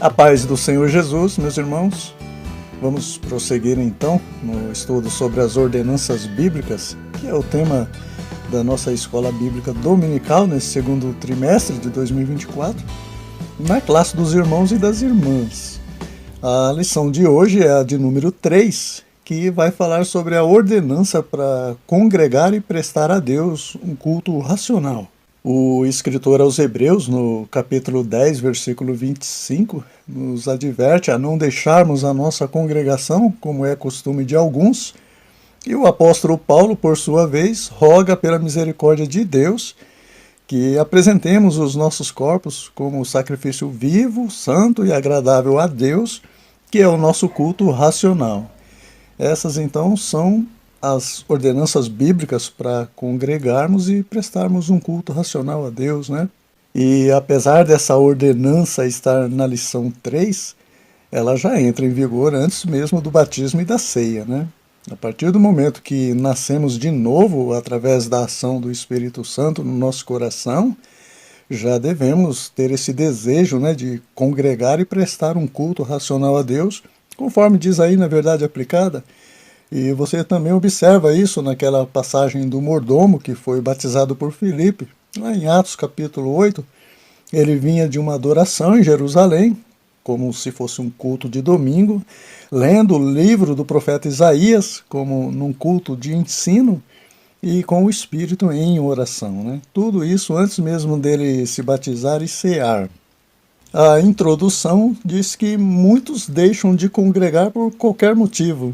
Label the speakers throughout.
Speaker 1: A paz do Senhor Jesus, meus irmãos. Vamos prosseguir então no estudo sobre as ordenanças bíblicas, que é o tema da nossa escola bíblica dominical nesse segundo trimestre de 2024, na classe dos irmãos e das irmãs. A lição de hoje é a de número 3, que vai falar sobre a ordenança para congregar e prestar a Deus um culto racional. O escritor aos Hebreus, no capítulo 10, versículo 25, nos adverte a não deixarmos a nossa congregação, como é costume de alguns, e o apóstolo Paulo, por sua vez, roga pela misericórdia de Deus que apresentemos os nossos corpos como sacrifício vivo, santo e agradável a Deus, que é o nosso culto racional. Essas, então, são as ordenanças bíblicas para congregarmos e prestarmos um culto racional a Deus, né? E apesar dessa ordenança estar na lição 3, ela já entra em vigor antes mesmo do batismo e da ceia, né? A partir do momento que nascemos de novo através da ação do Espírito Santo no nosso coração, já devemos ter esse desejo, né, de congregar e prestar um culto racional a Deus, conforme diz aí na verdade aplicada. E você também observa isso naquela passagem do mordomo que foi batizado por Filipe, lá em Atos capítulo 8. Ele vinha de uma adoração em Jerusalém, como se fosse um culto de domingo, lendo o livro do profeta Isaías, como num culto de ensino, e com o Espírito em oração, né? Tudo isso antes mesmo dele se batizar e cear. A introdução diz que muitos deixam de congregar por qualquer motivo.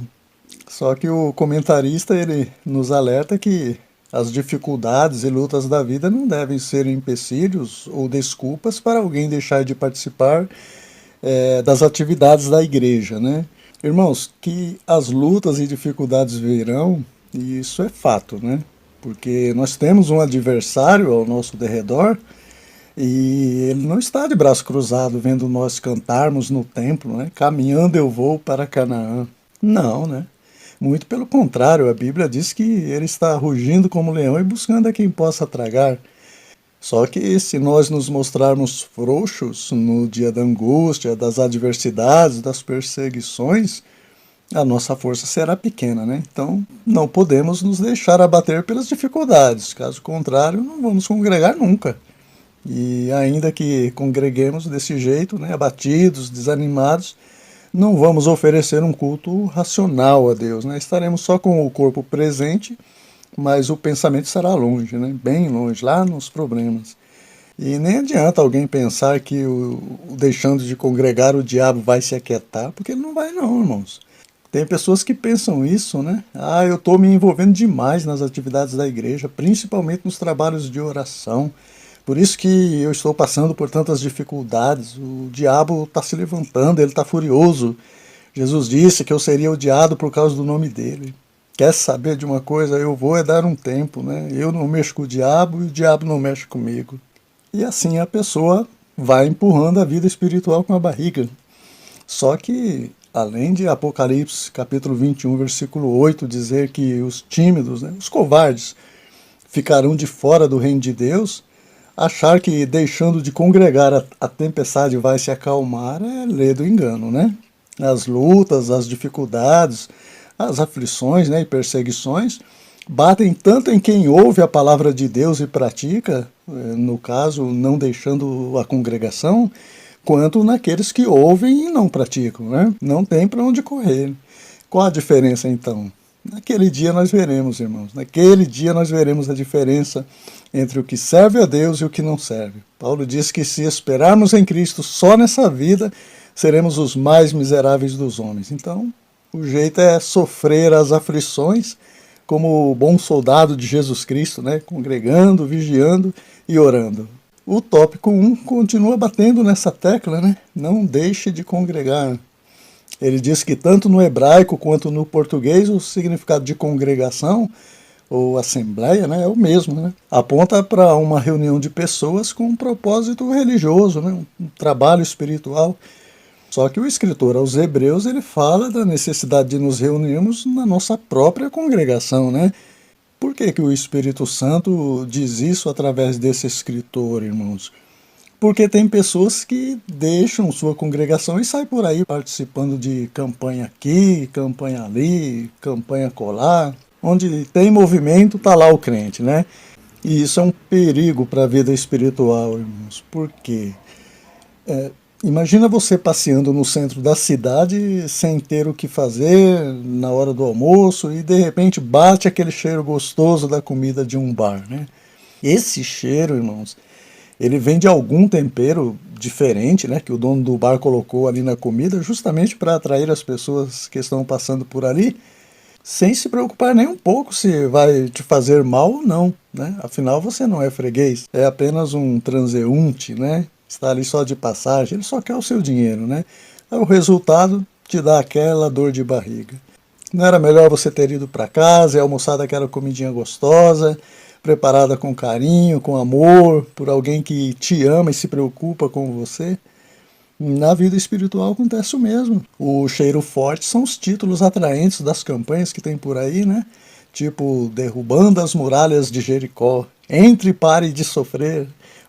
Speaker 1: Só que o comentarista ele nos alerta que as dificuldades e lutas da vida não devem ser empecilhos ou desculpas para alguém deixar de participar das atividades da igreja, né? Irmãos, que as lutas e dificuldades virão, e isso é fato, né? Porque nós temos um adversário ao nosso derredor e ele não está de braço cruzado vendo nós cantarmos no templo, né? Caminhando eu vou para Canaã. Não, né? Muito pelo contrário, a Bíblia diz que ele está rugindo como leão e buscando a quem possa tragar. Só que se nós nos mostrarmos frouxos no dia da angústia, das adversidades, das perseguições, a nossa força será pequena, né? Então não podemos nos deixar abater pelas dificuldades, caso contrário não vamos congregar nunca. E ainda que congreguemos desse jeito, né, abatidos, desanimados, não vamos oferecer um culto racional a Deus, né? Estaremos só com o corpo presente, mas o pensamento estará longe, né? Bem longe, lá nos problemas. E nem adianta alguém pensar que deixando de congregar o diabo vai se aquietar, porque ele não vai não, irmãos. Tem pessoas que pensam isso, né? Ah, eu estou me envolvendo demais nas atividades da igreja, principalmente nos trabalhos de oração. Por isso que eu estou passando por tantas dificuldades. O diabo está se levantando, ele está furioso. Jesus disse que eu seria odiado por causa do nome dele. Quer saber de uma coisa? Eu vou dar um tempo, né? Eu não mexo com o diabo e o diabo não mexe comigo. E assim a pessoa vai empurrando a vida espiritual com a barriga. Só que, além de Apocalipse, capítulo 21, versículo 8, dizer que os tímidos, né, os covardes, ficarão de fora do reino de Deus, achar que deixando de congregar a tempestade vai se acalmar é ler do engano, né? As lutas, as dificuldades, as aflições, né, e perseguições batem tanto em quem ouve a palavra de Deus e pratica, no caso, não deixando a congregação, quanto naqueles que ouvem e não praticam, né? Não tem para onde correr. Qual a diferença, então? Naquele dia nós veremos, irmãos. Naquele dia nós veremos a diferença entre o que serve a Deus e o que não serve. Paulo diz que se esperarmos em Cristo só nessa vida, seremos os mais miseráveis dos homens. Então, o jeito é sofrer as aflições como o bom soldado de Jesus Cristo, né? Congregando, vigiando e orando. O tópico 1 continua batendo nessa tecla, né? Não deixe de congregar. Ele diz que tanto no hebraico quanto no português o significado de congregação ou assembleia, né, é o mesmo, né? Aponta para uma reunião de pessoas com um propósito religioso, né, um trabalho espiritual. Só que o escritor aos Hebreus ele fala da necessidade de nos reunirmos na nossa própria congregação, né? Por que o Espírito Santo diz isso através desse escritor, irmãos? Porque tem pessoas que deixam sua congregação e saem por aí participando de campanha aqui, campanha ali, campanha colar. Onde tem movimento, tá lá o crente, né? E isso é um perigo para a vida espiritual, irmãos. Por quê? Imagina você passeando no centro da cidade sem ter o que fazer na hora do almoço e de repente bate aquele cheiro gostoso da comida de um bar, né? Esse cheiro, irmãos, ele vem de algum tempero diferente, né, que o dono do bar colocou ali na comida, justamente para atrair as pessoas que estão passando por ali, sem se preocupar nem um pouco se vai te fazer mal ou não, né? Afinal, você não é freguês, é apenas um transeunte, né? Está ali só de passagem, ele só quer o seu dinheiro, né? Aí o resultado te dá aquela dor de barriga. Não era melhor você ter ido para casa e almoçado aquela comidinha gostosa, preparada com carinho, com amor, por alguém que te ama e se preocupa com você? Na vida espiritual acontece o mesmo. O cheiro forte são os títulos atraentes das campanhas que tem por aí, né? Tipo, derrubando as muralhas de Jericó, entre e pare de sofrer,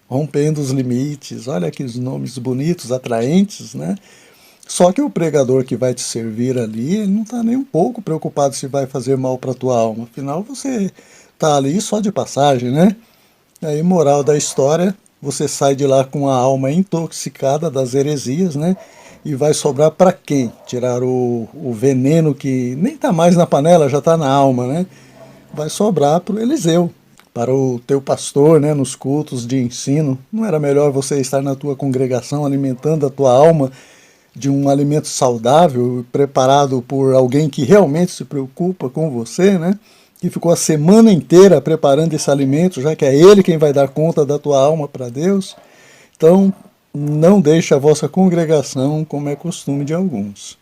Speaker 1: rompendo os limites. Olha aqueles nomes bonitos, atraentes, né? Só que o pregador que vai te servir ali, ele não está nem um pouco preocupado se vai fazer mal para a tua alma. Afinal, você está ali só de passagem, né? Aí, moral da história, você sai de lá com a alma intoxicada das heresias, né? E vai sobrar para quem? Tirar o veneno que nem está mais na panela, já está na alma, né? Vai sobrar para o Eliseu, para o teu pastor, né? Nos cultos de ensino. Não era melhor você estar na tua congregação alimentando a tua alma de um alimento saudável, preparado por alguém que realmente se preocupa com você, né? Que ficou a semana inteira preparando esse alimento, já que é ele quem vai dar conta da tua alma para Deus. Então, não deixe a vossa congregação como é costume de alguns.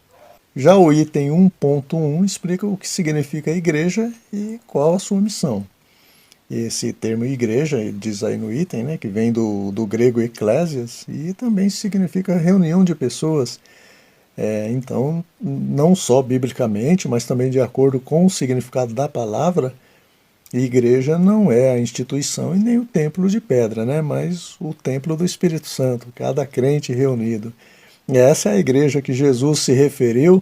Speaker 1: Já o item 1.1 explica o que significa igreja e qual a sua missão. Esse termo igreja, ele diz aí no item, né, que vem do grego ecclesias, e também significa reunião de pessoas. Então, não só biblicamente, mas também de acordo com o significado da palavra, igreja não é a instituição e nem o templo de pedra, né? Mas o templo do Espírito Santo, cada crente reunido. E essa é a igreja que Jesus se referiu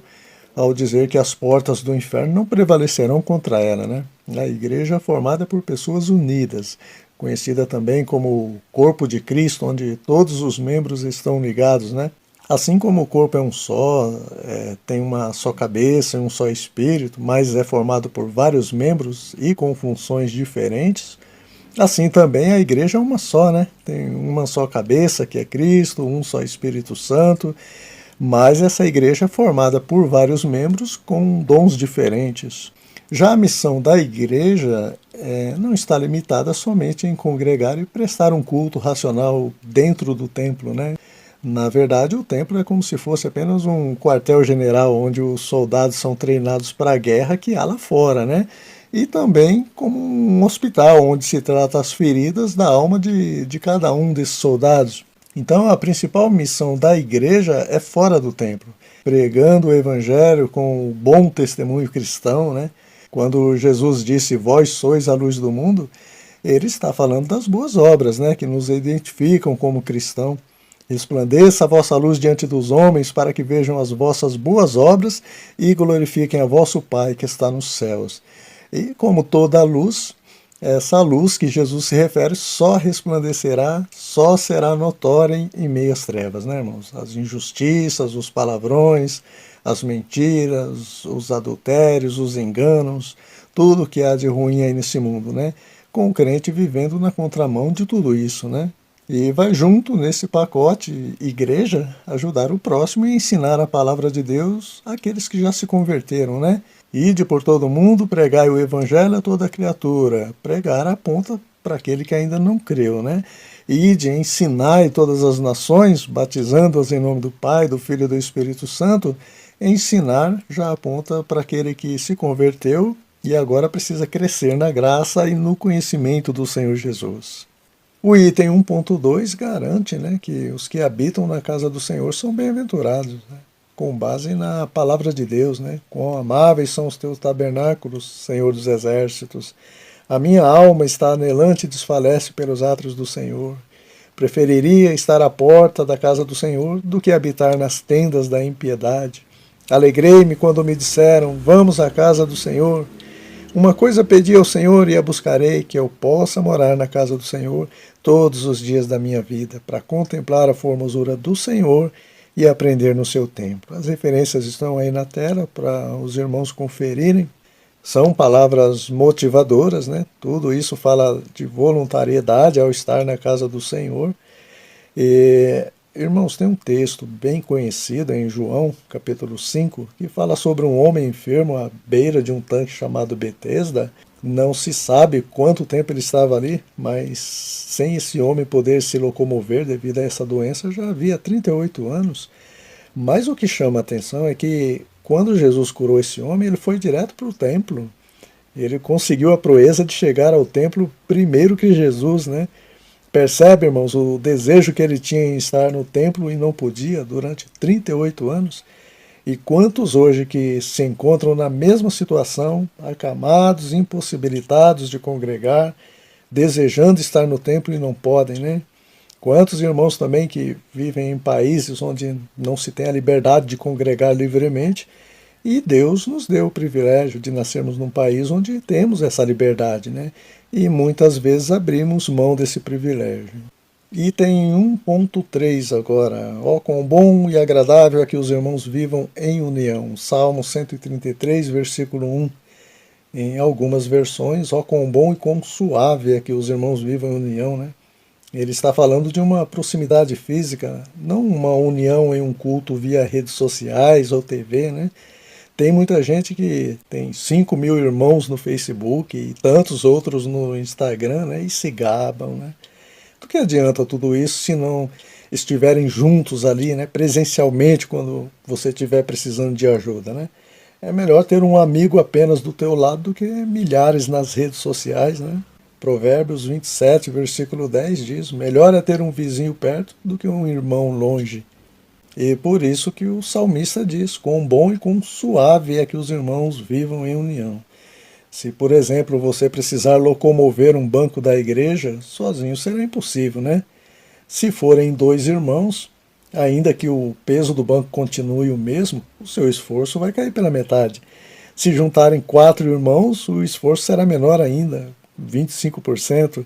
Speaker 1: ao dizer que as portas do inferno não prevalecerão contra ela, né? A igreja é formada por pessoas unidas, conhecida também como o corpo de Cristo, onde todos os membros estão ligados, né? Assim como o corpo é um só, tem uma só cabeça e um só espírito, mas é formado por vários membros e com funções diferentes, assim também a igreja é uma só, né? Tem uma só cabeça, que é Cristo, um só Espírito Santo, mas essa igreja é formada por vários membros com dons diferentes. Já a missão da igreja não está limitada somente em congregar e prestar um culto racional dentro do templo, né? Na verdade, o templo é como se fosse apenas um quartel-general onde os soldados são treinados para a guerra que há lá fora, né? E também como um hospital onde se trata as feridas da alma de cada um desses soldados. Então, a principal missão da igreja é fora do templo, pregando o evangelho com o bom testemunho cristão, né? Quando Jesus disse, vós sois a luz do mundo, ele está falando das boas obras, né? Que nos identificam como cristãos. Resplandeça a vossa luz diante dos homens, para que vejam as vossas boas obras e glorifiquem a vosso Pai que está nos céus. E como toda luz, essa luz que Jesus se refere só resplandecerá, só será notória em meio às trevas, né, irmãos? As injustiças, os palavrões, as mentiras, os adultérios, os enganos, tudo que há de ruim aí nesse mundo, né? Com o crente vivendo na contramão de tudo isso, né? E vai junto nesse pacote igreja ajudar o próximo e ensinar a palavra de Deus àqueles que já se converteram, né? Ide por todo mundo, pregai o evangelho a toda criatura. Pregar aponta para aquele que ainda não creu, né? Ide, ensinai todas as nações, batizando-as em nome do Pai, do Filho e do Espírito Santo. Ensinar já aponta para aquele que se converteu e agora precisa crescer na graça e no conhecimento do Senhor Jesus. O item 1.2 garante, né, que os que habitam na casa do Senhor são bem-aventurados, né, com base na palavra de Deus, né? Quão amáveis são os teus tabernáculos, Senhor dos exércitos. A minha alma está anelante e desfalece pelos átrios do Senhor. Preferiria estar à porta da casa do Senhor do que habitar nas tendas da impiedade. Alegrei-me quando me disseram, vamos à casa do Senhor. Uma coisa pedi ao Senhor e a buscarei, que eu possa morar na casa do Senhor todos os dias da minha vida, para contemplar a formosura do Senhor e aprender no seu templo. As referências estão aí na tela para os irmãos conferirem. São palavras motivadoras, né? Tudo isso fala de voluntariedade ao estar na casa do Senhor. E, irmãos, tem um texto bem conhecido em João, capítulo 5, que fala sobre um homem enfermo à beira de um tanque chamado Betesda. Não se sabe quanto tempo ele estava ali, mas sem esse homem poder se locomover devido a essa doença, já havia 38 anos. Mas o que chama a atenção é que quando Jesus curou esse homem, ele foi direto para o templo. Ele conseguiu a proeza de chegar ao templo primeiro que Jesus, né? Percebe, irmãos, o desejo que ele tinha em estar no templo e não podia durante 38 anos? E quantos hoje que se encontram na mesma situação, acamados, impossibilitados de congregar, desejando estar no templo e não podem, né? Quantos irmãos também que vivem em países onde não se tem a liberdade de congregar livremente, e Deus nos deu o privilégio de nascermos num país onde temos essa liberdade, né? E muitas vezes abrimos mão desse privilégio. Item 1.3 agora. Ó, quão bom e agradável é que os irmãos vivam em união. Salmo 133, versículo 1. Em algumas versões, ó, quão bom e quão suave é que os irmãos vivam em união, né? Ele está falando de uma proximidade física, não uma união em um culto via redes sociais ou TV, né? Tem muita gente que tem 5.000 irmãos no Facebook e tantos outros no Instagram, né? E se gabam, né? Do que adianta tudo isso se não estiverem juntos ali, né? Presencialmente, quando você estiver precisando de ajuda, né? É melhor ter um amigo apenas do teu lado do que milhares nas redes sociais, né? Provérbios 27, versículo 10 diz, melhor é ter um vizinho perto do que um irmão longe. E por isso que o salmista diz, quão bom e quão suave é que os irmãos vivam em união. Se, por exemplo, você precisar locomover um banco da igreja, sozinho será impossível, né? Se forem 2 irmãos, ainda que o peso do banco continue o mesmo, o seu esforço vai cair pela metade. Se juntarem 4 irmãos, o esforço será menor ainda, 25%.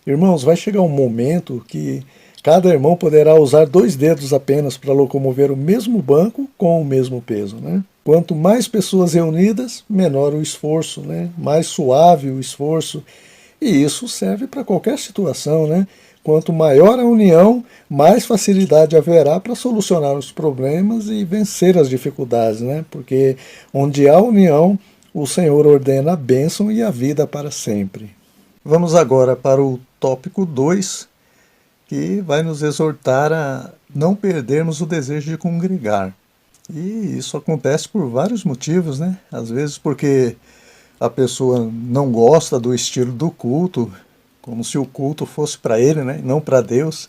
Speaker 1: Irmãos, vai chegar um momento que cada irmão poderá usar 2 dedos apenas para locomover o mesmo banco com o mesmo peso, né? Quanto mais pessoas reunidas, menor o esforço, né? Mais suave o esforço. E isso serve para qualquer situação, né? Quanto maior a união, mais facilidade haverá para solucionar os problemas e vencer as dificuldades, né? Porque onde há união, o Senhor ordena a bênção e a vida para sempre. Vamos agora para o tópico 2, que vai nos exortar a não perdermos o desejo de congregar. E isso acontece por vários motivos, né? Às vezes porque a pessoa não gosta do estilo do culto, como se o culto fosse para ele, né? Não para Deus.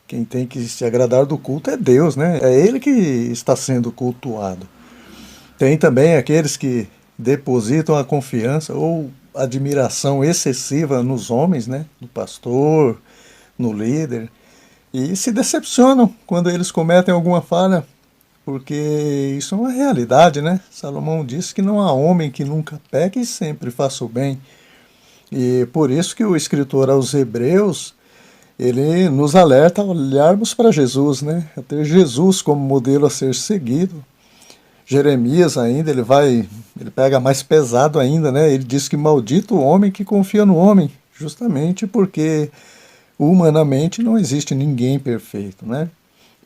Speaker 1: Quem tem que se agradar do culto é Deus, né? É ele que está sendo cultuado. Tem também aqueles que depositam a confiança ou admiração excessiva nos homens, né? No pastor, no líder, e se decepcionam quando eles cometem alguma falha, porque isso é uma realidade, né? Salomão disse que não há homem que nunca peque e sempre faça o bem. E por isso que o escritor aos Hebreus, ele nos alerta a olharmos para Jesus, né? A ter Jesus como modelo a ser seguido. Jeremias ainda, ele pega mais pesado ainda, né? Ele diz que maldito o homem que confia no homem, justamente porque humanamente não existe ninguém perfeito, né?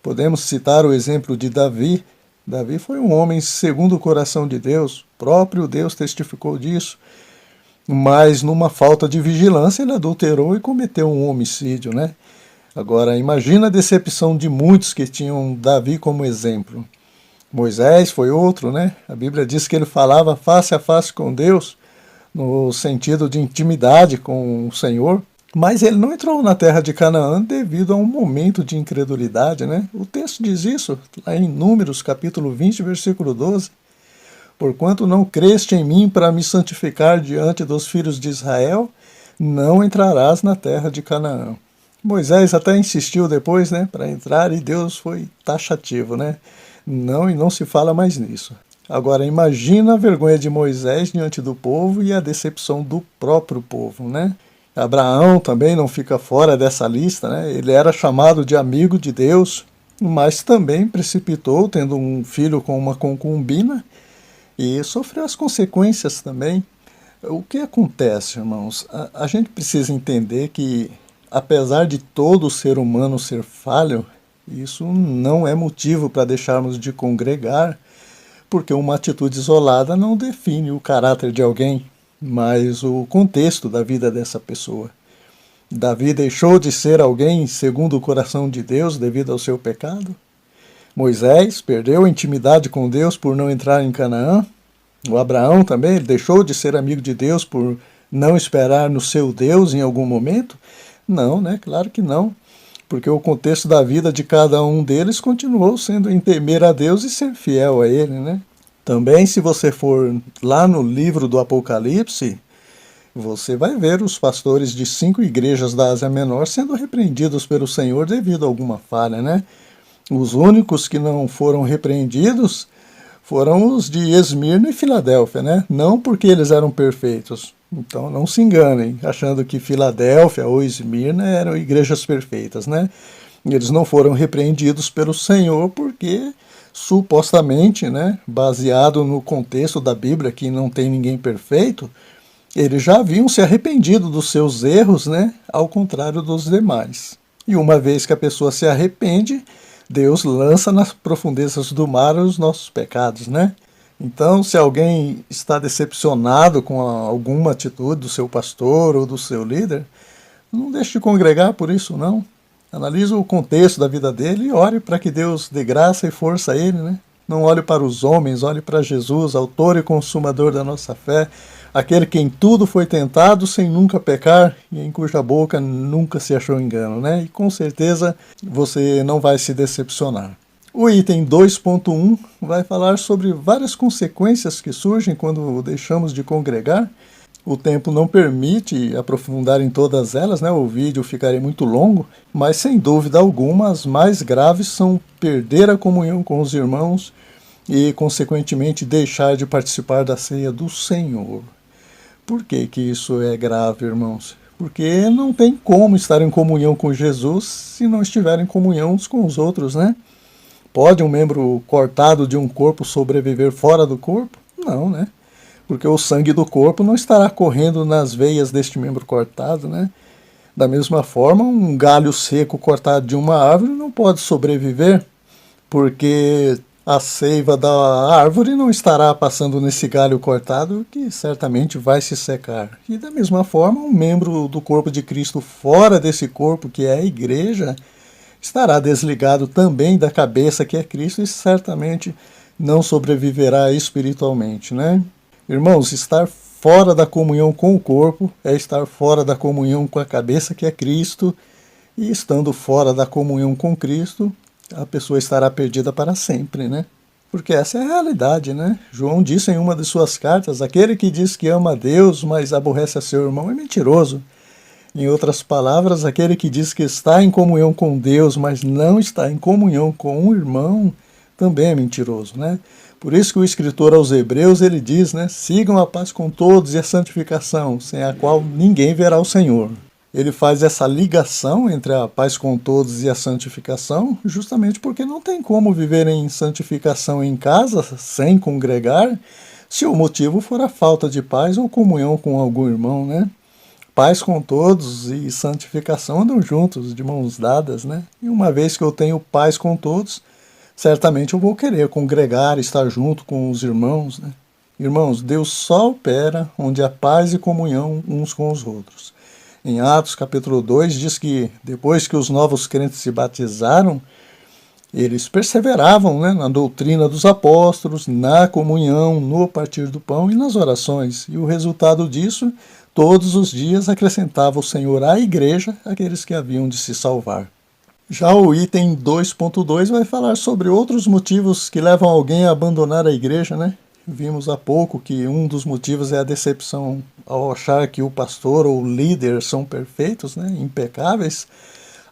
Speaker 1: Podemos citar o exemplo de Davi. Davi foi um homem segundo o coração de Deus, o próprio Deus testificou disso, mas numa falta de vigilância ele adulterou e cometeu um homicídio, né? Agora, imagina a decepção de muitos que tinham Davi como exemplo. Moisés foi outro, né? A Bíblia diz que ele falava face a face com Deus, no sentido de intimidade com o Senhor, mas ele não entrou na terra de Canaã devido a um momento de incredulidade, né? O texto diz isso, lá em Números, capítulo 20, versículo 12. Porquanto não creste em mim para me santificar diante dos filhos de Israel, não entrarás na terra de Canaã. Moisés até insistiu depois, né, para entrar e Deus foi taxativo, né? Não, e não se fala mais nisso. Agora, imagina a vergonha de Moisés diante do povo e a decepção do próprio povo, né? Abraão também não fica fora dessa lista, né? Ele era chamado de amigo de Deus, mas também precipitou, tendo um filho com uma concubina, e sofreu as consequências também. O que acontece, irmãos? A gente precisa entender que, apesar de todo ser humano ser falho, isso não é motivo para deixarmos de congregar, porque uma atitude isolada não define o caráter de alguém, mas o contexto da vida dessa pessoa. Davi deixou de ser alguém segundo o coração de Deus devido ao seu pecado. Moisés perdeu a intimidade com Deus por não entrar em Canaã. O Abraão também, ele deixou de ser amigo de Deus por não esperar no seu Deus em algum momento? Não, né? Claro que não. Porque o contexto da vida de cada um deles continuou sendo em temer a Deus e ser fiel a Ele, né? Também, se você for lá no livro do Apocalipse, você vai ver os pastores de 5 igrejas da Ásia Menor sendo repreendidos pelo Senhor devido a alguma falha, né? Os únicos que não foram repreendidos foram os de Esmirna e Filadélfia, né? Não porque eles eram perfeitos. Então não se enganem, achando que Filadélfia ou Esmirna eram igrejas perfeitas, né? Eles não foram repreendidos pelo Senhor porque, supostamente, né, baseado no contexto da Bíblia, que não tem ninguém perfeito, eles já haviam se arrependido dos seus erros, né, ao contrário dos demais. E uma vez que a pessoa se arrepende, Deus lança nas profundezas do mar os nossos pecados, né? Então, se alguém está decepcionado com alguma atitude do seu pastor ou do seu líder, não deixe de congregar por isso, não. Analise o contexto da vida dele e ore para que Deus dê graça e força a ele, né? Não olhe para os homens, olhe para Jesus, autor e consumador da nossa fé, aquele que em tudo foi tentado sem nunca pecar e em cuja boca nunca se achou engano, né? E com certeza você não vai se decepcionar. O item 2.1 vai falar sobre várias consequências que surgem quando deixamos de congregar. O tempo não permite aprofundar em todas elas, né? O vídeo ficaria muito longo, mas sem dúvida alguma as mais graves são perder a comunhão com os irmãos e, consequentemente, deixar de participar da ceia do Senhor. Por que que isso é grave, irmãos? Porque não tem como estar em comunhão com Jesus se não estiver em comunhão uns com os outros, né? Pode um membro cortado de um corpo sobreviver fora do corpo? Não, né? Porque o sangue do corpo não estará correndo nas veias deste membro cortado, né? Da mesma forma, um galho seco cortado de uma árvore não pode sobreviver, porque a seiva da árvore não estará passando nesse galho cortado, que certamente vai se secar. E da mesma forma, um membro do corpo de Cristo fora desse corpo, que é a igreja, estará desligado também da cabeça que é Cristo e certamente não sobreviverá espiritualmente, né? Irmãos, estar fora da comunhão com o corpo é estar fora da comunhão com a cabeça que é Cristo, e estando fora da comunhão com Cristo, a pessoa estará perdida para sempre, né? Porque essa é a realidade, né? João disse em uma de suas cartas, aquele que diz que ama a Deus, mas aborrece a seu irmão é mentiroso. Em outras palavras, aquele que diz que está em comunhão com Deus, mas não está em comunhão com um irmão, também é mentiroso, né? Por isso que o escritor aos Hebreus, ele diz, né? Sigam a paz com todos e a santificação, sem a qual ninguém verá o Senhor. Ele faz essa ligação entre a paz com todos e a santificação, justamente porque não tem como viver em santificação em casa, sem congregar, se o motivo for a falta de paz ou comunhão com algum irmão, né? Paz com todos e santificação andam juntos, de mãos dadas, né? E uma vez que eu tenho paz com todos, certamente eu vou querer congregar, estar junto com os irmãos, né? Irmãos, Deus só opera onde há paz e comunhão uns com os outros. Em Atos capítulo 2 diz que depois que os novos crentes se batizaram, eles perseveravam, né, na doutrina dos apóstolos, na comunhão, no partir do pão e nas orações. E o resultado disso, todos os dias acrescentava o Senhor à igreja aqueles que haviam de se salvar. Já o item 2.2 vai falar sobre outros motivos que levam alguém a abandonar a igreja, né? Vimos há pouco que um dos motivos é a decepção ao achar que o pastor ou o líder são perfeitos, né, impecáveis.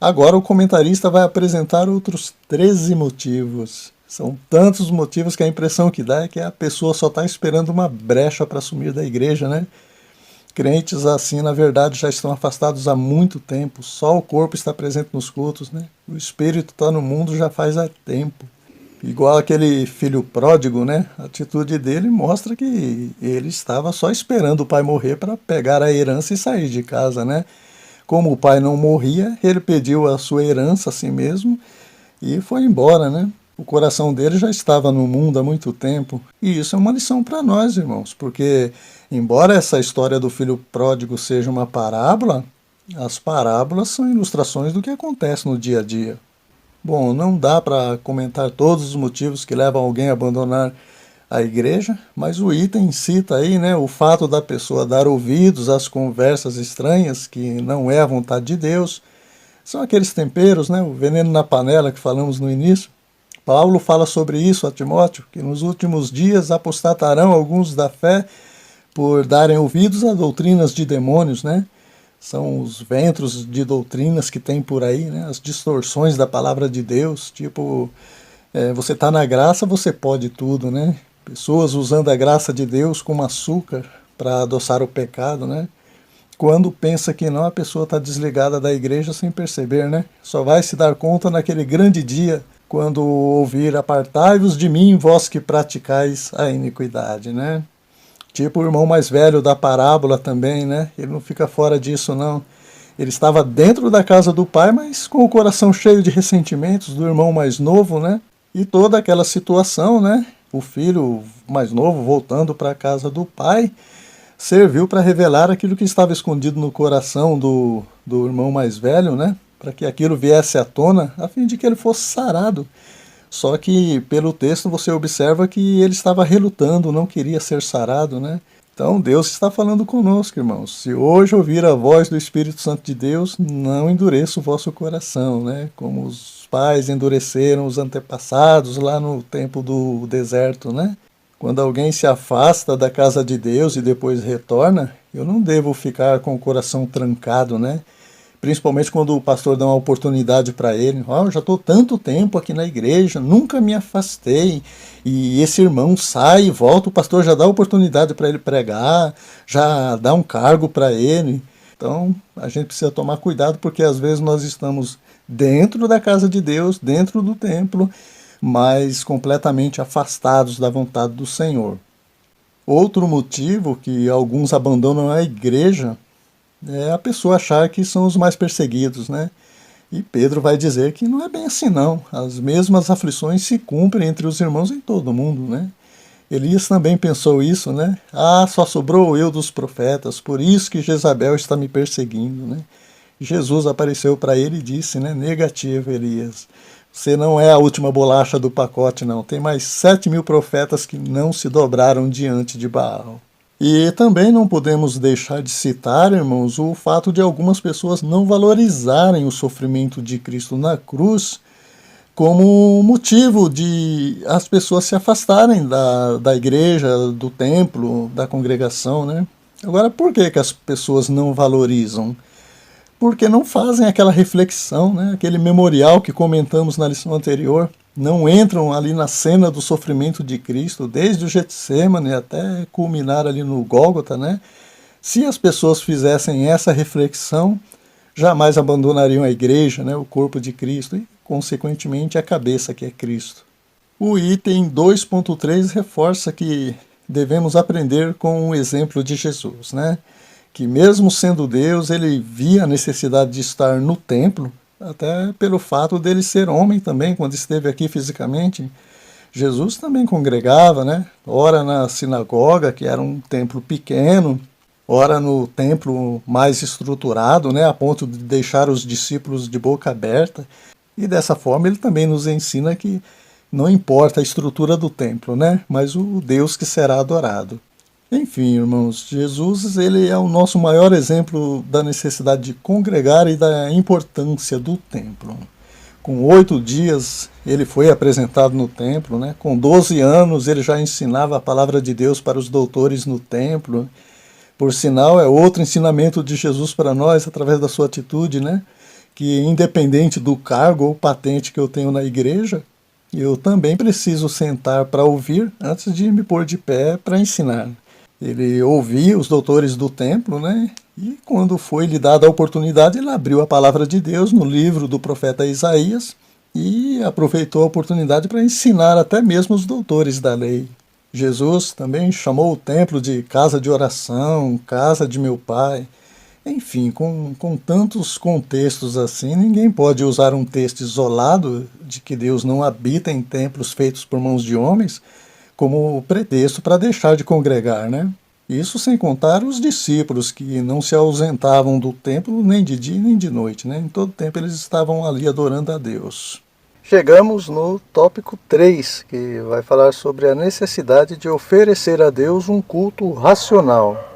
Speaker 1: Agora o comentarista vai apresentar outros 13 motivos. São tantos motivos que a impressão que dá é que a pessoa só está esperando uma brecha para sumir da igreja, né? Crentes assim, na verdade, já estão afastados há muito tempo. Só o corpo está presente nos cultos, né? O espírito está no mundo já faz há tempo. Igual aquele filho pródigo, né? A atitude dele mostra que ele estava só esperando o pai morrer para pegar a herança e sair de casa, né? Como o pai não morria, ele pediu a sua herança a si mesmo e foi embora, né? O coração dele já estava no mundo há muito tempo. E isso é uma lição para nós, irmãos, porque, embora essa história do filho pródigo seja uma parábola, as parábolas são ilustrações do que acontece no dia a dia. Bom, não dá para comentar todos os motivos que levam alguém a abandonar a igreja, mas o item cita aí, né, o fato da pessoa dar ouvidos às conversas estranhas, que não é a vontade de Deus. São aqueles temperos, né, o veneno na panela que falamos no início. Paulo fala sobre isso a Timóteo, que nos últimos dias apostatarão alguns da fé por darem ouvidos a doutrinas de demônios, né? São os ventos de doutrinas que tem por aí, né? As distorções da palavra de Deus, tipo, você está na graça, você pode tudo, né? Pessoas usando a graça de Deus como açúcar para adoçar o pecado, né? Quando pensa que não, a pessoa está desligada da igreja sem perceber, né? Só vai se dar conta naquele grande dia, quando ouvir: apartai-vos de mim, vós que praticais a iniquidade, né? Tipo o irmão mais velho da parábola também, né? Ele não fica fora disso, não. Ele estava dentro da casa do pai, mas com o coração cheio de ressentimentos do irmão mais novo, né? E toda aquela situação, né? O filho mais novo voltando para a casa do pai serviu para revelar aquilo que estava escondido no coração do irmão mais velho, né? Para que aquilo viesse à tona, a fim de que ele fosse sarado. Só que pelo texto você observa que ele estava relutando, não queria ser sarado, né? Então Deus está falando conosco, irmãos. Se hoje ouvir a voz do Espírito Santo de Deus, não endureça o vosso coração, né? Como os pais endureceram os antepassados lá no tempo do deserto, né? Quando alguém se afasta da casa de Deus e depois retorna, eu não devo ficar com o coração trancado, né? Principalmente quando o pastor dá uma oportunidade para ele. Eu já estou tanto tempo aqui na igreja, nunca me afastei. E esse irmão sai e volta, o pastor já dá oportunidade para ele pregar, já dá um cargo para ele. Então a gente precisa tomar cuidado, porque às vezes nós estamos dentro da casa de Deus, dentro do templo, mas completamente afastados da vontade do Senhor. Outro motivo que alguns abandonam a igreja é a pessoa achar que são os mais perseguidos, né? E Pedro vai dizer que não é bem assim, não. As mesmas aflições se cumprem entre os irmãos em todo o mundo, né? Elias também pensou isso, né? Só sobrou eu dos profetas, por isso que Jezabel está me perseguindo, né? Jesus apareceu para ele e disse, né? Negativo, Elias. Você não é a última bolacha do pacote, não. Tem mais 7.000 profetas que não se dobraram diante de Baal. E também não podemos deixar de citar, irmãos, o fato de algumas pessoas não valorizarem o sofrimento de Cristo na cruz como motivo de as pessoas se afastarem da igreja, do templo, da congregação, né? Agora, por que as pessoas não valorizam? Porque não fazem aquela reflexão, né? Aquele memorial que comentamos na lição anterior. Não entram ali na cena do sofrimento de Cristo, desde o Getsêmani até culminar ali no Gólgota, né? Se as pessoas fizessem essa reflexão, jamais abandonariam a igreja, né? O corpo de Cristo e, consequentemente, a cabeça que é Cristo. O item 2.3 reforça que devemos aprender com o exemplo de Jesus, né? Que mesmo sendo Deus, ele via a necessidade de estar no templo, até pelo fato dele ser homem também, quando esteve aqui fisicamente. Jesus também congregava, né? Ora na sinagoga, que era um templo pequeno, ora no templo mais estruturado, né? A ponto de deixar os discípulos de boca aberta. E dessa forma ele também nos ensina que não importa a estrutura do templo, né? Mas o Deus que será adorado. Enfim, irmãos, Jesus ele é o nosso maior exemplo da necessidade de congregar e da importância do templo. Com 8 dias ele foi apresentado no templo, né? Com 12 anos ele já ensinava a palavra de Deus para os doutores no templo. Por sinal, é outro ensinamento de Jesus para nós através da sua atitude, né? que independente do cargo ou patente que eu tenho na igreja, eu também preciso sentar para ouvir antes de me pôr de pé para ensinar. Ele ouvia os doutores do templo, né? E quando foi lhe dada a oportunidade, ele abriu a palavra de Deus no livro do profeta Isaías e aproveitou a oportunidade para ensinar até mesmo os doutores da lei. Jesus também chamou o templo de casa de oração, casa de meu Pai. Enfim, com tantos contextos assim, ninguém pode usar um texto isolado de que Deus não habita em templos feitos por mãos de homens como pretexto para deixar de congregar, né? Isso sem contar os discípulos que não se ausentavam do templo nem de dia nem de noite, né? Em todo tempo eles estavam ali adorando a Deus. Chegamos no tópico 3, que vai falar sobre a necessidade de oferecer a Deus um culto racional.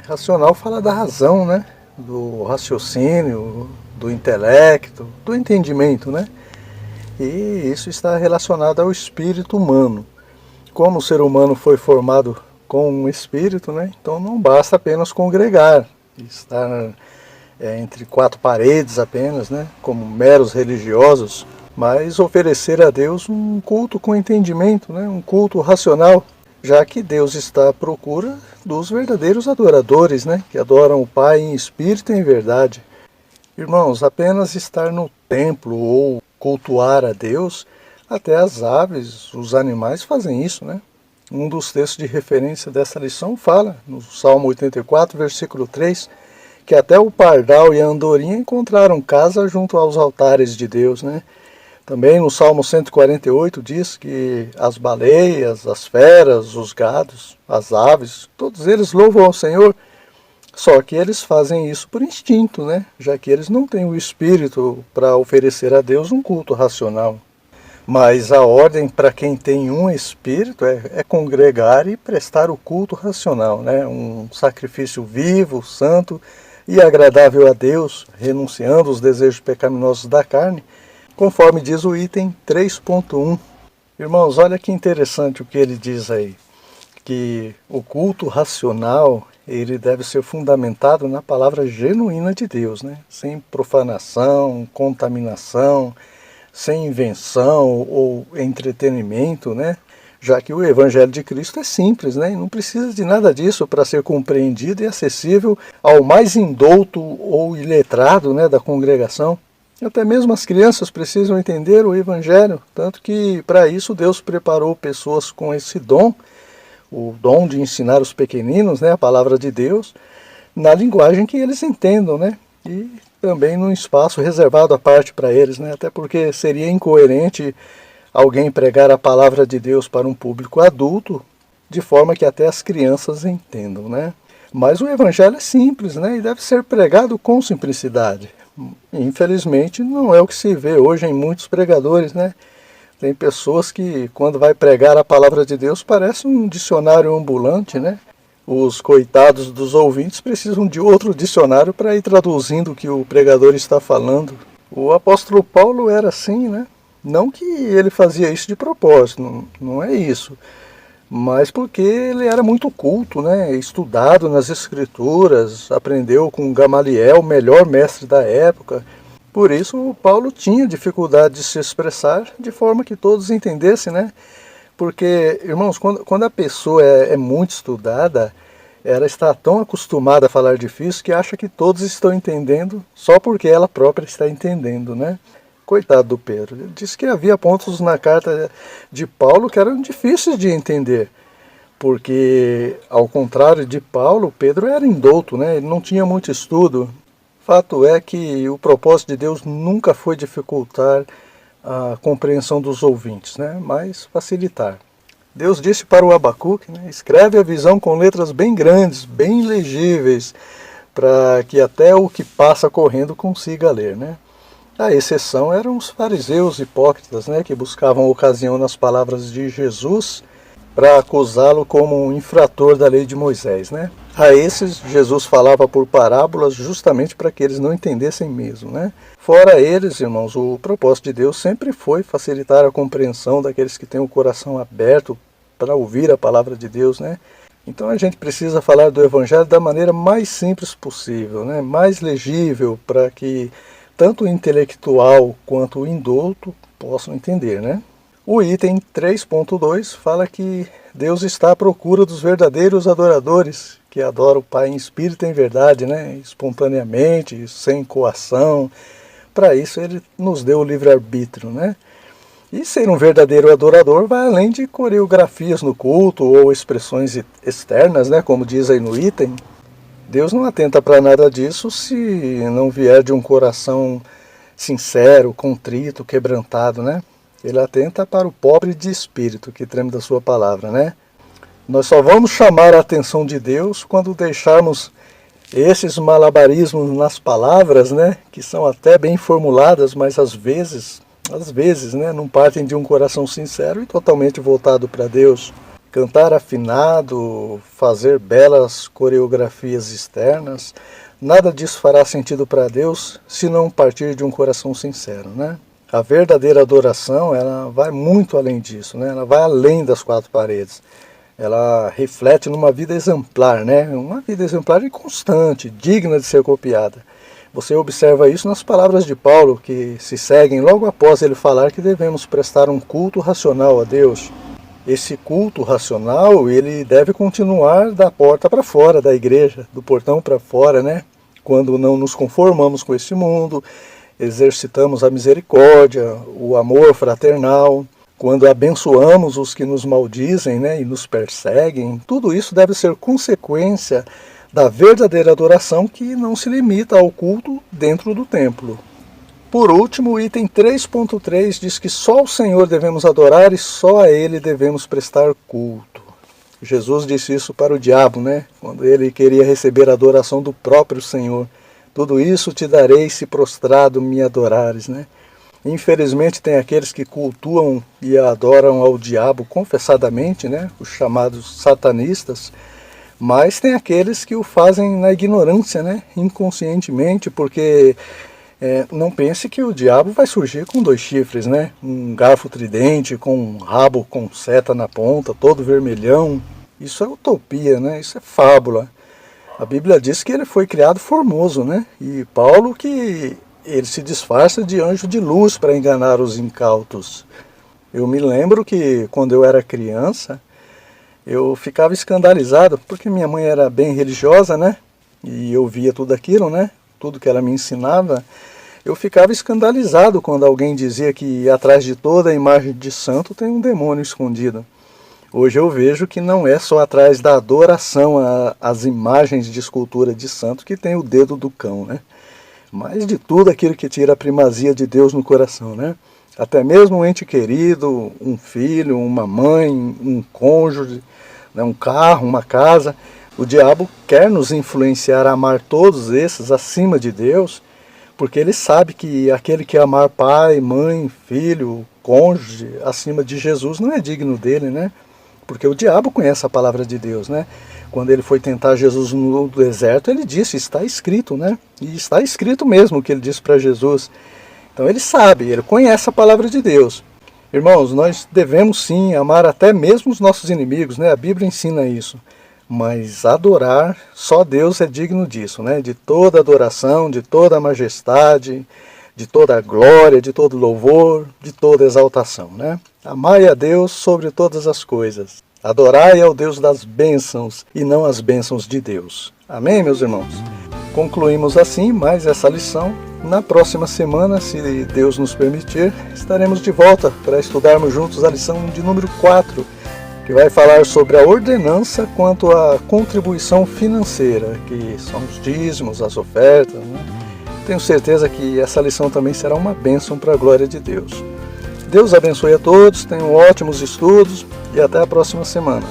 Speaker 1: Racional fala da razão, né? Do raciocínio, do intelecto, do entendimento, né? E isso está relacionado ao espírito humano. Como o ser humano foi formado com um espírito, né? Então não basta apenas congregar, estar entre quatro paredes apenas, né? Como meros religiosos, mas oferecer a Deus um culto com entendimento, né? Um culto racional, já que Deus está à procura dos verdadeiros adoradores, né? Que adoram o Pai em espírito e em verdade. Irmãos, apenas estar no templo ou cultuar a Deus, até as aves, os animais fazem isso, né? Um dos textos de referência dessa lição fala, no Salmo 84, versículo 3, que até o pardal e a andorinha encontraram casa junto aos altares de Deus, né? Também no Salmo 148 diz que as baleias, as feras, os gados, as aves, todos eles louvam ao Senhor, só que eles fazem isso por instinto, né? Já que eles não têm o espírito para oferecer a Deus um culto racional. Mas a ordem para quem tem um espírito é congregar e prestar o culto racional, né? Um sacrifício vivo, santo e agradável a Deus, renunciando os desejos pecaminosos da carne, conforme diz o item 3.1. Irmãos, olha que interessante o que ele diz aí, que o culto racional ele deve ser fundamentado na palavra genuína de Deus, né? Sem profanação, contaminação, sem invenção ou entretenimento, né? Já que o Evangelho de Cristo é simples, né? E não precisa de nada disso para ser compreendido e acessível ao mais indouto ou iletrado, né, da congregação. Até mesmo as crianças precisam entender o Evangelho, tanto que para isso Deus preparou pessoas com esse dom, o dom de ensinar os pequeninos, né, a palavra de Deus, na linguagem que eles entendam, né? E também num espaço reservado à parte para eles, né? Até porque seria incoerente alguém pregar a palavra de Deus para um público adulto, de forma que até as crianças entendam, né? Mas o Evangelho é simples, né? E deve ser pregado com simplicidade. Infelizmente, não é o que se vê hoje em muitos pregadores, né? Tem pessoas que, quando vai pregar a palavra de Deus, parece um dicionário ambulante, né? Os coitados dos ouvintes precisam de outro dicionário para ir traduzindo o que o pregador está falando. O apóstolo Paulo era assim, né? Não que ele fazia isso de propósito, não é isso. Mas porque ele era muito culto, né? Estudado nas escrituras, aprendeu com Gamaliel, o melhor mestre da época. Por isso o Paulo tinha dificuldade de se expressar de forma que todos entendessem, né? Porque, irmãos, quando a pessoa é muito estudada, ela está tão acostumada a falar difícil que acha que todos estão entendendo só porque ela própria está entendendo, né? Coitado do Pedro. Ele disse que havia pontos na carta de Paulo que eram difíceis de entender, porque, ao contrário de Paulo, Pedro era indouto, né? Ele não tinha muito estudo. Fato é que o propósito de Deus nunca foi dificultar a compreensão dos ouvintes, né? Mas facilitar. Deus disse para o Abacuque, né? Escreve a visão com letras bem grandes, bem legíveis, para que até o que passa correndo consiga ler, né? A exceção eram os fariseus hipócritas, né, que buscavam ocasião nas palavras de Jesus para acusá-lo como um infrator da lei de Moisés, né? A esses Jesus falava por parábolas justamente para que eles não entendessem mesmo, né? Fora eles, irmãos, o propósito de Deus sempre foi facilitar a compreensão daqueles que têm o coração aberto para ouvir a palavra de Deus, né? Então a gente precisa falar do Evangelho da maneira mais simples possível, né? Mais legível, para que tanto o intelectual quanto o indulto possam entender, né? O item 3.2 fala que Deus está à procura dos verdadeiros adoradores, que adoram o Pai em espírito e em verdade, né? Espontaneamente, sem coação. Para isso ele nos deu o livre-arbítrio, né? E ser um verdadeiro adorador vai além de coreografias no culto ou expressões externas, né, como diz aí no item. Deus não atenta para nada disso se não vier de um coração sincero, contrito, quebrantado, né? Ele atenta para o pobre de espírito, que treme da sua palavra, né? Nós só vamos chamar a atenção de Deus quando deixarmos esses malabarismos nas palavras, né, que são até bem formuladas, mas às vezes, né, não partem de um coração sincero e totalmente voltado para Deus. Cantar afinado, fazer belas coreografias externas, nada disso fará sentido para Deus se não partir de um coração sincero, né? A verdadeira adoração, ela vai muito além disso, né? Ela vai além das quatro paredes. Ela reflete numa vida exemplar, né? Uma vida exemplar e constante, digna de ser copiada. Você observa isso nas palavras de Paulo, que se seguem logo após ele falar que devemos prestar um culto racional a Deus. Esse culto racional, ele deve continuar da porta para fora da igreja, do portão para fora, né? Quando não nos conformamos com este mundo, exercitamos a misericórdia, o amor fraternal, quando abençoamos os que nos maldizem, né, e nos perseguem, tudo isso deve ser consequência da verdadeira adoração que não se limita ao culto dentro do templo. Por último, o item 3.3 diz que só o Senhor devemos adorar e só a Ele devemos prestar culto. Jesus disse isso para o diabo, né? Quando ele queria receber a adoração do próprio Senhor. Tudo isso te darei se prostrado me adorares, né? Infelizmente tem aqueles que cultuam e adoram ao diabo confessadamente, né? Os chamados satanistas. Mas tem aqueles que o fazem na ignorância, né? Inconscientemente, porque não pense que o diabo vai surgir com 2 chifres, né? Um garfo tridente, com um rabo com seta na ponta, todo vermelhão. Isso é utopia, né? Isso é fábula. A Bíblia diz que ele foi criado formoso, né? E Paulo que ele se disfarça de anjo de luz para enganar os incautos. Eu me lembro que quando eu era criança, eu ficava escandalizado, porque minha mãe era bem religiosa, né? E eu via tudo aquilo, né? Tudo que ela me ensinava. Eu ficava escandalizado quando alguém dizia que atrás de toda imagem de santo tem um demônio escondido. Hoje eu vejo que não é só atrás da adoração às imagens de escultura de santo que tem o dedo do cão, né? Mas de tudo aquilo que tira a primazia de Deus no coração, né? Até mesmo um ente querido, um filho, uma mãe, um cônjuge, né? Um carro, uma casa. O diabo quer nos influenciar a amar todos esses acima de Deus, porque ele sabe que aquele que amar pai, mãe, filho, cônjuge, acima de Jesus não é digno dele, né? Porque o diabo conhece a palavra de Deus, né? Quando ele foi tentar Jesus no deserto, ele disse, está escrito, né? E está escrito mesmo o que ele disse para Jesus. Então ele sabe, ele conhece a palavra de Deus. Irmãos, nós devemos sim amar até mesmo os nossos inimigos, né? A Bíblia ensina isso. Mas adorar, só Deus é digno disso, né? De toda adoração, de toda majestade, de toda glória, de todo louvor, de toda exaltação, né? Amai a Deus sobre todas as coisas. Adorai ao Deus das bênçãos e não as bênçãos de Deus. Amém, meus irmãos? Concluímos assim mais essa lição. Na próxima semana, se Deus nos permitir, estaremos de volta para estudarmos juntos a lição de número 4, que vai falar sobre a ordenança quanto à contribuição financeira, que são os dízimos, as ofertas, né? Tenho certeza que essa lição também será uma bênção para a glória de Deus. Deus abençoe a todos, tenham ótimos estudos e até a próxima semana.